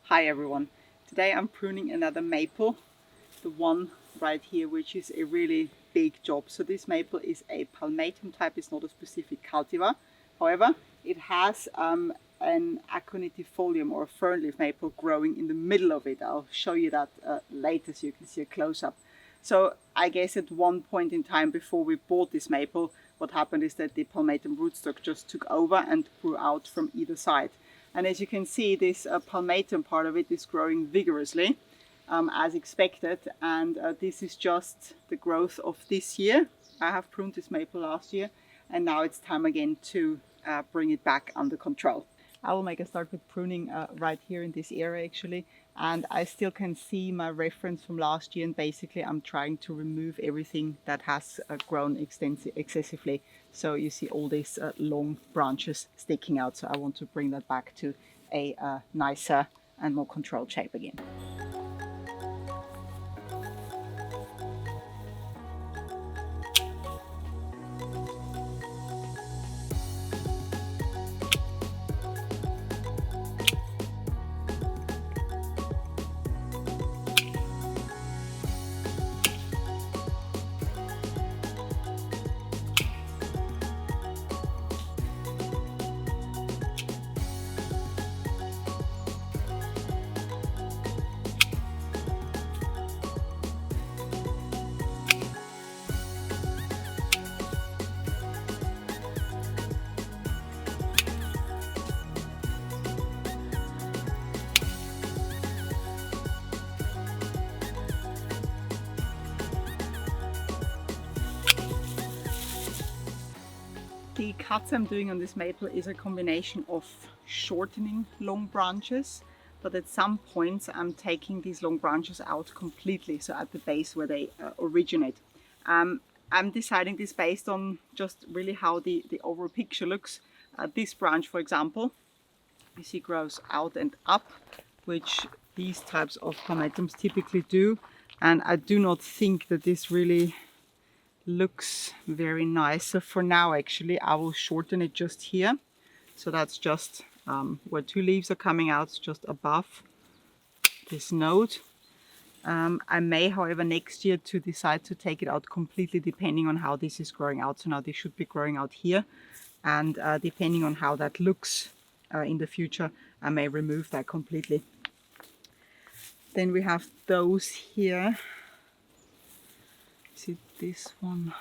Hi everyone, today I'm pruning another maple, the one right here, which is a really big job. So this maple is a palmatum type, it's not a specific cultivar. However, it has an Aconitifolium or a Fernleaf maple growing in the middle of it. I'll show you that later so you can see a close-up. So I guess at one point in time before we bought this maple, what happened is that the palmatum rootstock just took over and grew out from either side. And as you can see, this palmatum part of it is growing vigorously, as expected. And this is just the growth of this year. I have pruned this maple last year, and now it's time again to bring it back under control. I will make a start with pruning right here in this area actually. And I still can see my reference from last year, and basically I'm trying to remove everything that has grown excessively. So you see all these long branches sticking out. So I want to bring that back to a nicer and more controlled shape again. The cuts I'm doing on this maple is a combination of shortening long branches, but at some points I'm taking these long branches out completely, so at the base where they originate. I'm deciding this based on just really how the overall picture looks. This branch, for example, you see grows out and up, which these types of palmatums typically do, and I do not think that this really looks very nice. So for now actually I will shorten it just here. So that's just where two leaves are coming out, just above this node. I may, however, next year to decide to take it out completely depending on how this is growing out. So now this should be growing out here, and depending on how that looks in the future, I may remove that completely. Then we have those here. See this one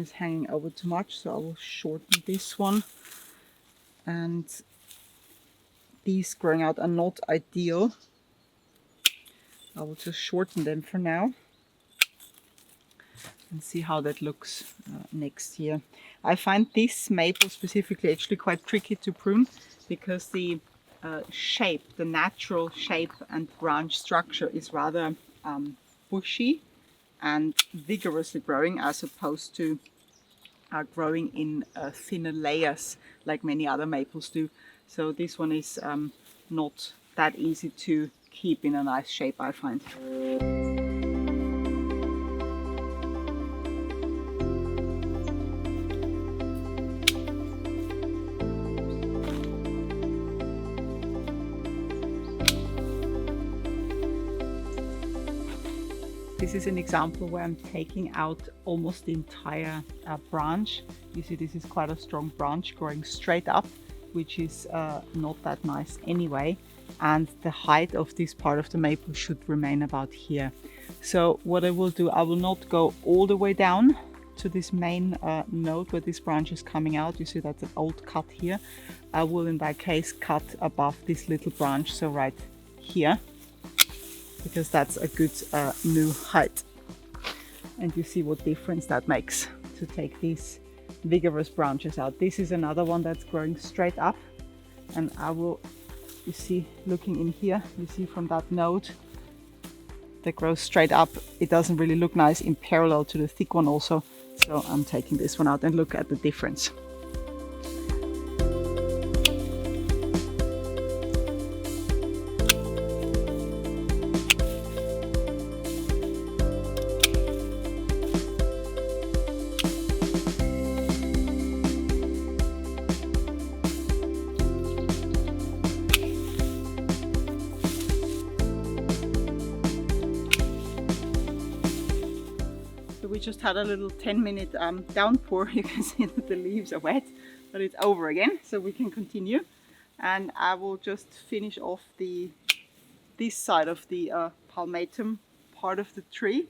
is hanging over too much, so I will shorten this one. And these growing out are not ideal. I will just shorten them for now and see how that looks next year. I find this maple specifically actually quite tricky to prune because the shape, the natural shape and branch structure is rather bushy and vigorously growing, as opposed to growing in thinner layers like many other maples do. So this one is not that easy to keep in a nice shape, I find. This is an example where I'm taking out almost the entire branch. You see this is quite a strong branch growing straight up, which is not that nice anyway. And the height of this part of the maple should remain about here. So what I will do, I will not go all the way down to this main node where this branch is coming out. You see that's an old cut here. I will in that case cut above this little branch, so right here, because that's a good new height. And you see what difference that makes to take these vigorous branches out. This is another one that's growing straight up, and I will, you see, looking in here, you see from that node that grows straight up, it doesn't really look nice in parallel to the thick one also. So I'm taking this one out and look at the difference. just had a little 10-minute downpour. You can see that the leaves are wet, but it's over again, so we can continue. And I will just finish off this side of the palmatum part of the tree,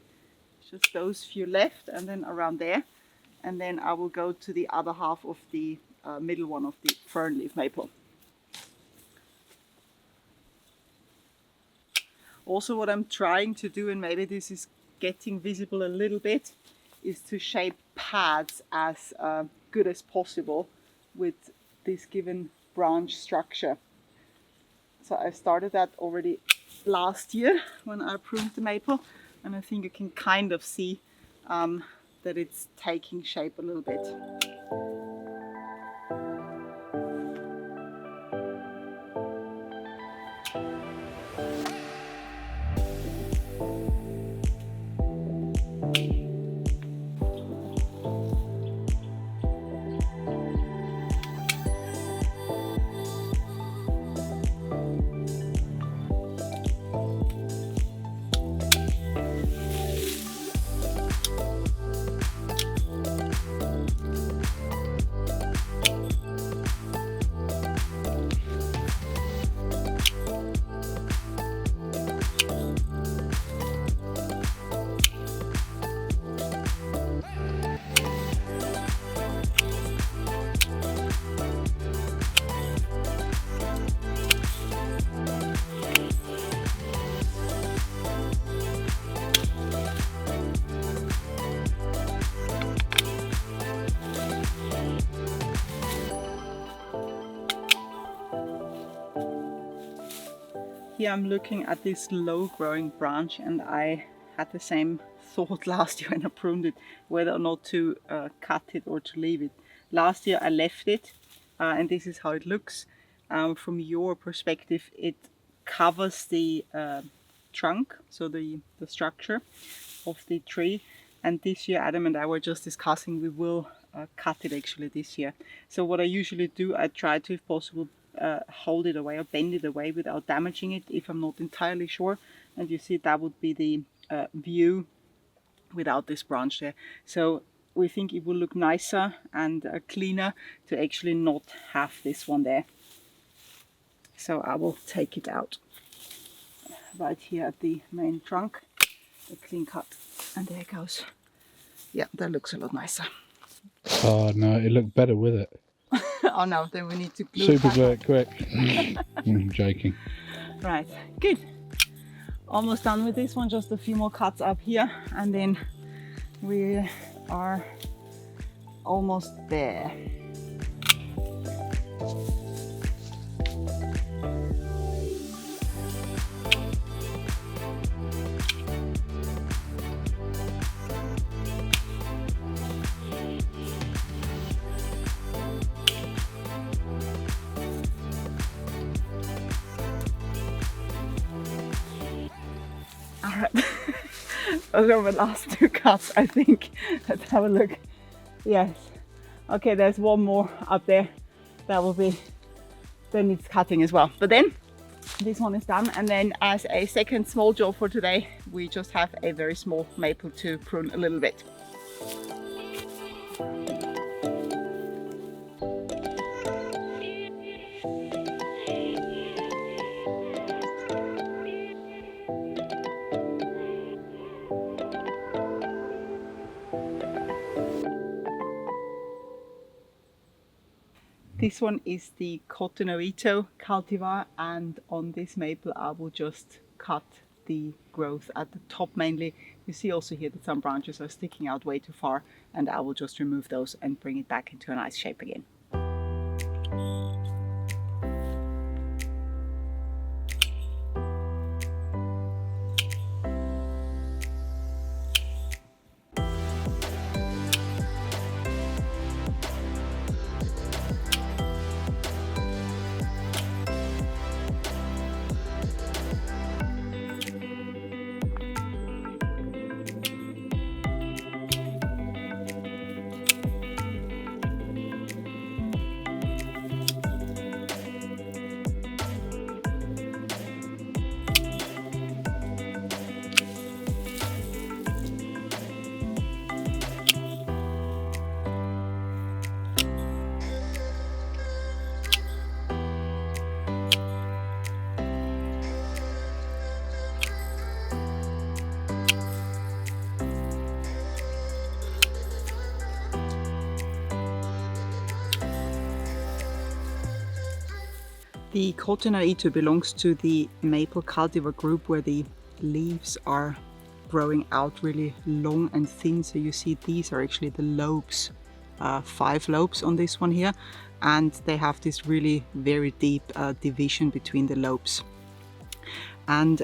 just those few left, and then around there, and then I will go to the other half of the middle one of the fernleaf maple. Also, what I'm trying to do, and maybe this is getting visible a little bit, is to shape pads as good as possible with this given branch structure. So I started that already last year when I pruned the maple, and I think you can kind of see that it's taking shape a little bit. Here I'm looking at this low growing branch, and I had the same thought last year when I pruned it, whether or not to cut it or to leave it. Last year I left it, and this is how it looks. From your perspective, it covers the trunk, so the structure of the tree. And this year Adam and I were just discussing we will cut it actually this year. So what I usually do, I try to, if possible, hold it away or bend it away without damaging it if I'm not entirely sure. And you see that would be the view without this branch there. So we think it will look nicer and cleaner to actually not have this one there. So I will take it out right here at the main trunk, a clean cut, and there it goes. Yeah, that looks a lot nicer. Oh no, it looked better with it. Oh no, then we need to glue Super glue it quick. I'm joking. Right, good. Almost done with this one, just a few more cuts up here, and then we are almost there. Alright, those are my last two cuts, I think. Let's have a look. Yes. Okay, there's one more up there. That will be, then needs cutting as well. But then this one is done. And then as a second small job for today, we just have a very small maple to prune a little bit. This one is the Koto-no-ito cultivar, and on this maple I will just cut the growth at the top mainly. You see also here that some branches are sticking out way too far, and I will just remove those and bring it back into a nice shape again. The Koto-no-ito belongs to the maple cultivar group where the leaves are growing out really long and thin. So you see these are actually the lobes, 5 lobes on this one here, and they have this really very deep division between the lobes. And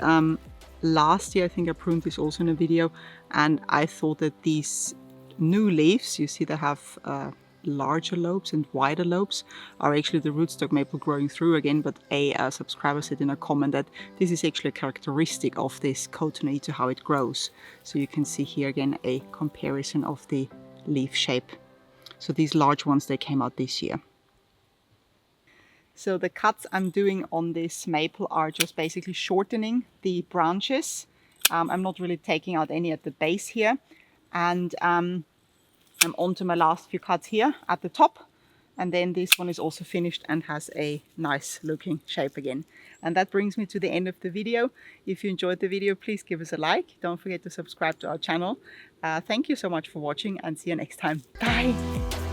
last year I think I pruned this also in a video, and I thought that these new leaves, you see they have larger lobes and wider lobes, are actually the rootstock maple growing through again, but a subscriber said in a comment that this is actually a characteristic of this Koto-no-ito, how it grows. So you can see here again a comparison of the leaf shape. So these large ones, they came out this year. So the cuts I'm doing on this maple are just basically shortening the branches. I'm not really taking out any at the base here, and I'm on to my last few cuts here at the top, and then this one is also finished and has a nice looking shape again. And that brings me to the end of the video. If you enjoyed the video, please give us a like. Don't forget to subscribe to our channel. Thank you so much for watching, and see you next time. Bye!